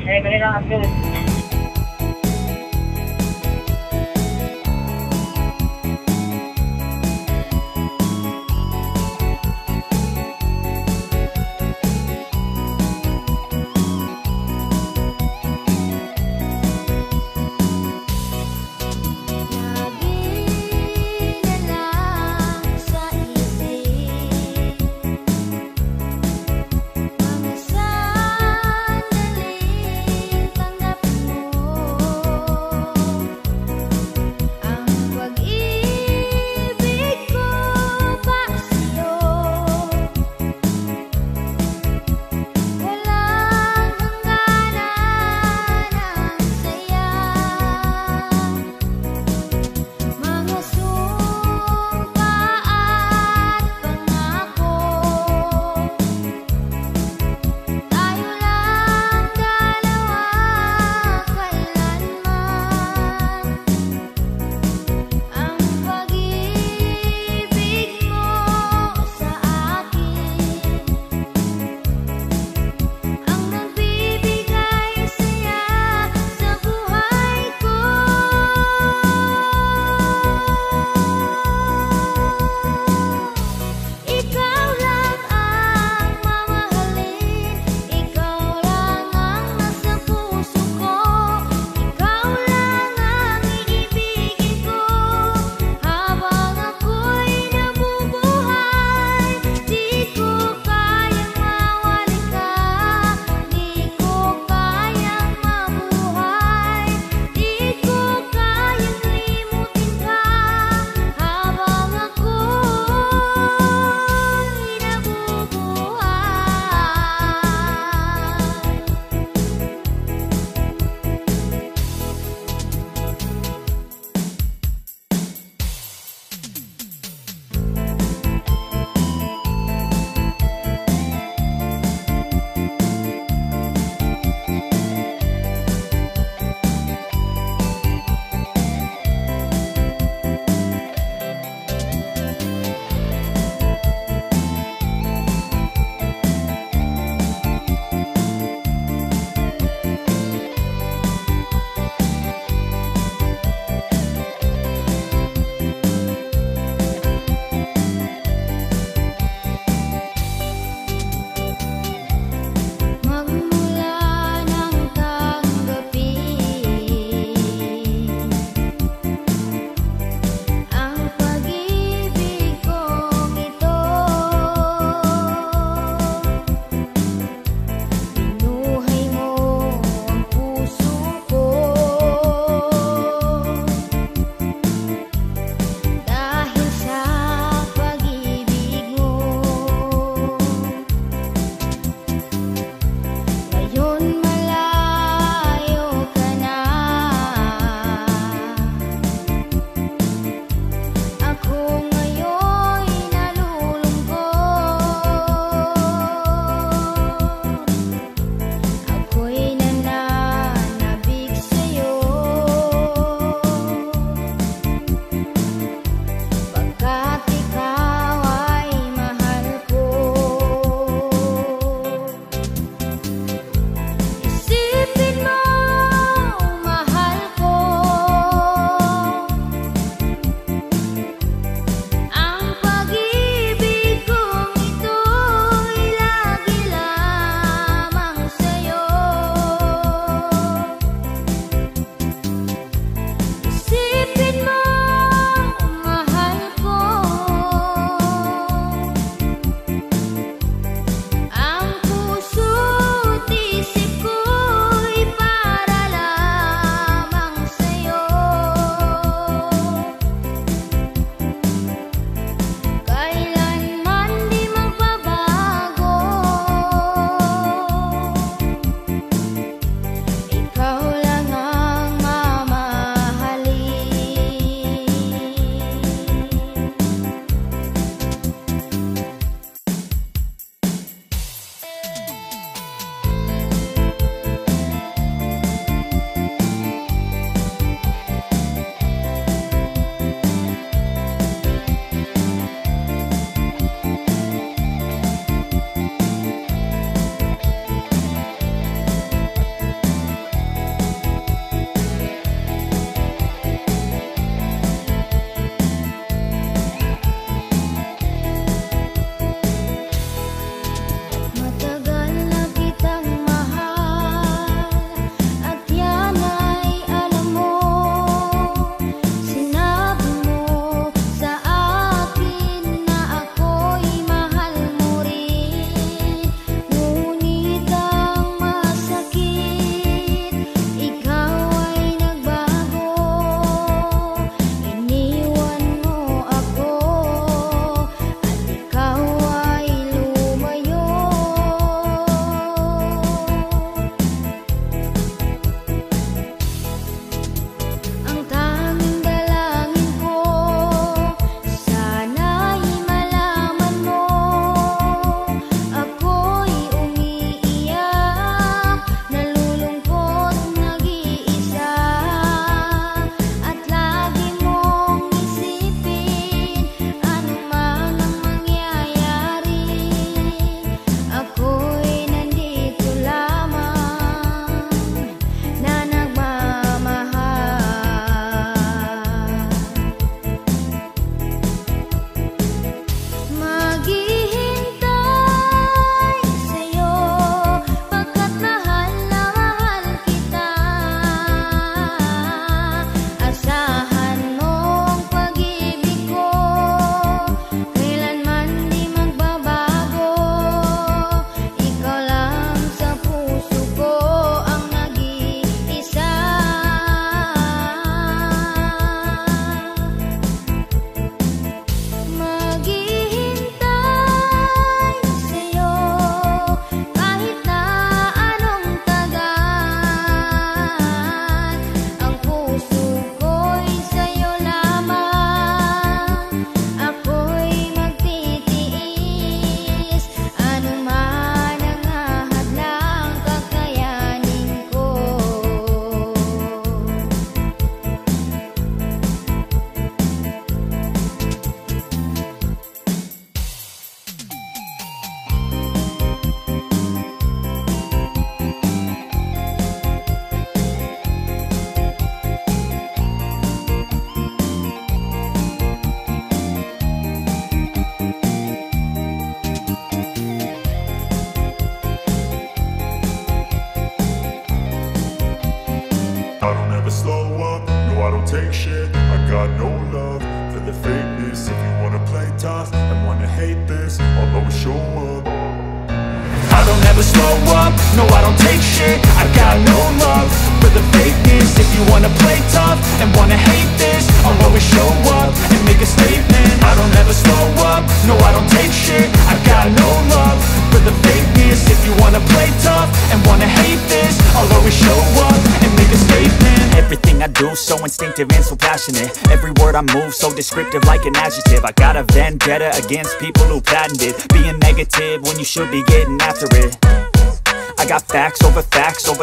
Eh, kanila ang yun. Mga sandaling tanggap take shit. I got no love for the fakeness. If you wanna play tough and wanna hate this, I'll always show up. I don't ever slow up, no I don't take shit. I got no love for the fakeness. If you wanna play tough and wanna hate this, I'll always show up and make a statement. I don't ever slow up, no I don't take shit. I got no love for the fakeness. If you wanna play tough and wanna hate this, I'll always show up and make a statement. Everything I do so instinctive and so passionate. Every word I move so descriptive like an adjective. I got a vendetta against people who patented being negative when you should be getting after it. I got facts over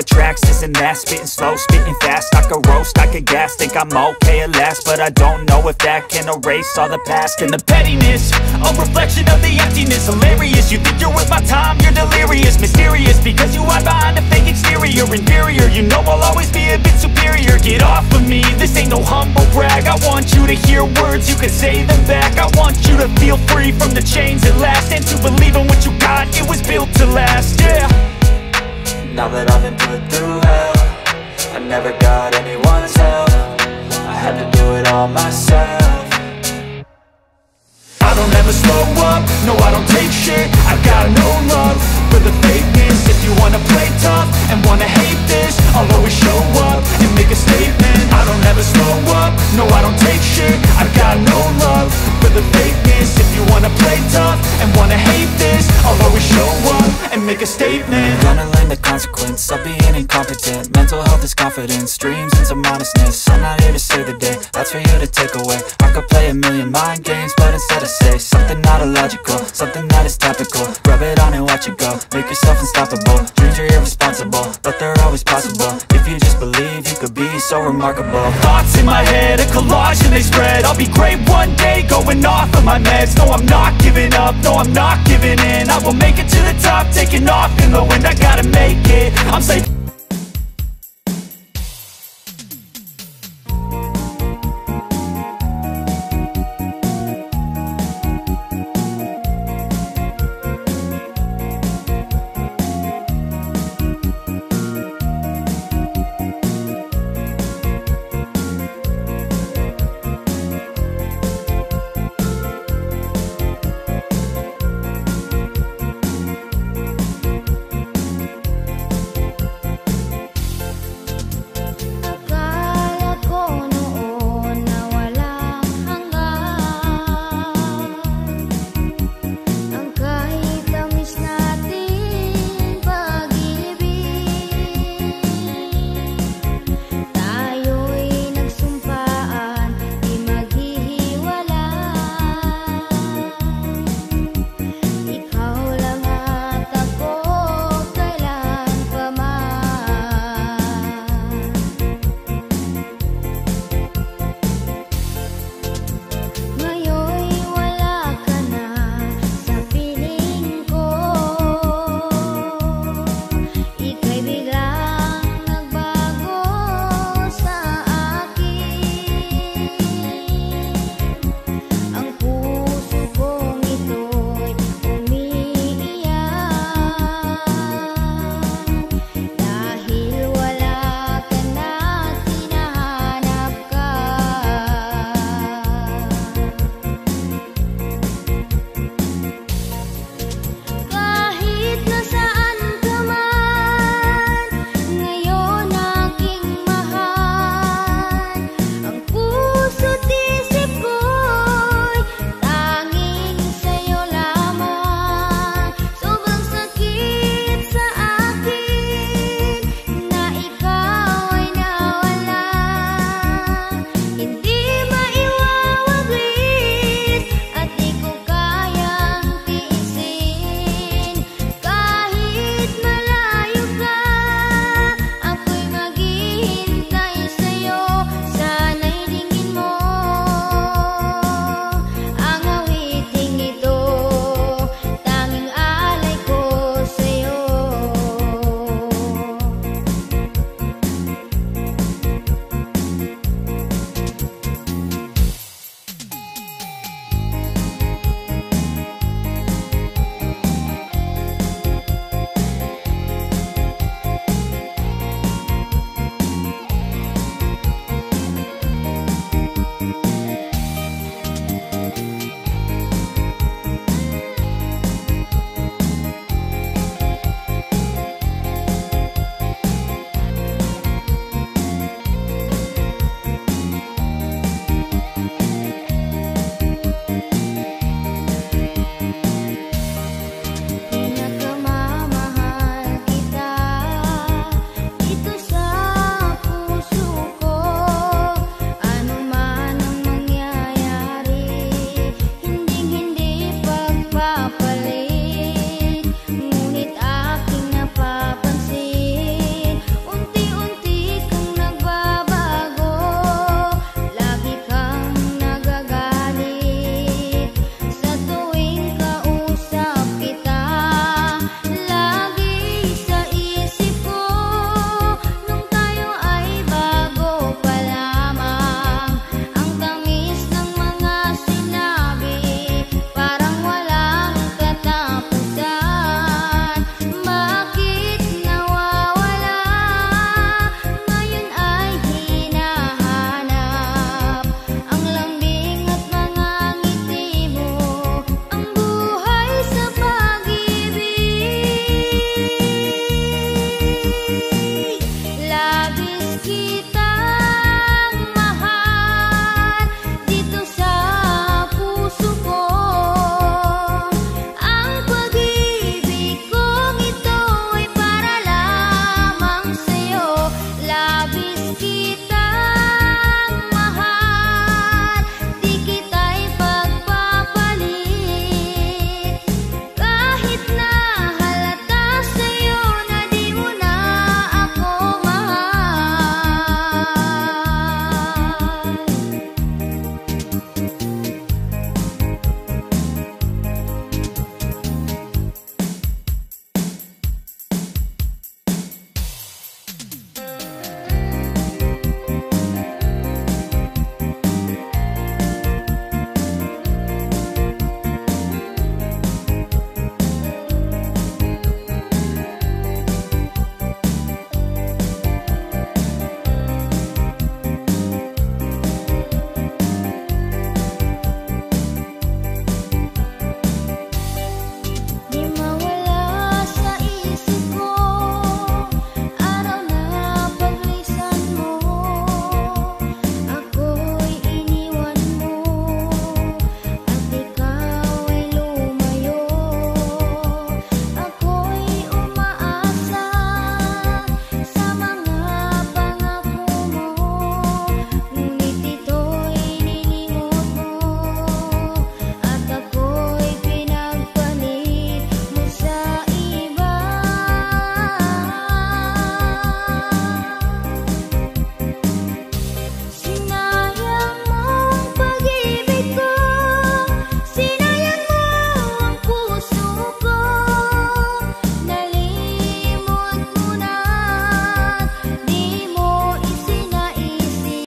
tracks, this and that. Spitting slow, spitting fast, I could roast, I could gas. Think I'm okay at last, but I don't know if that can erase all the past. And the pettiness, a reflection of the emptiness. Hilarious, you think you're worth my time, you're delirious. Mysterious, because you hide behind a fake exterior. Inferior, you know I'll always be a bit superior. Get off of me, this ain't no humble brag. I want you to hear words, you can say them back. I want you to feel free from the chains at last, and to believe in what you got, it was built to last, yeah. Now that I've been put through hell, I never got anyone's help. I had to do it all myself. I don't ever slow up, no I don't take shit. I got no love for the fakeness. If you wanna play tough and wanna hate this, I'll always show up and make a statement. I don't ever slow up, no I don't take shit. I got no love for the fakeness. If you wanna play tough and wanna hate this, I'll always show up and make a statement. Gonna learn the consequence of being incompetent. Mental health is confidence, dreams and some honestness. I'm not here to save the day, that's for you to take away. I could play a million mind games, but instead I say something not illogical, something that is topical. Rub it on and watch it go, make yourself unstoppable. Dreams are irresponsible, but they're always possible. If you just believe, you could be so remarkable. Thoughts in my head, a collage and they spread. I'll be great one day, going off of my meds. No, I'm not giving up, no, I'm not giving in. I will make it to the top, taking off in the wind. I gotta make it, I'm safe.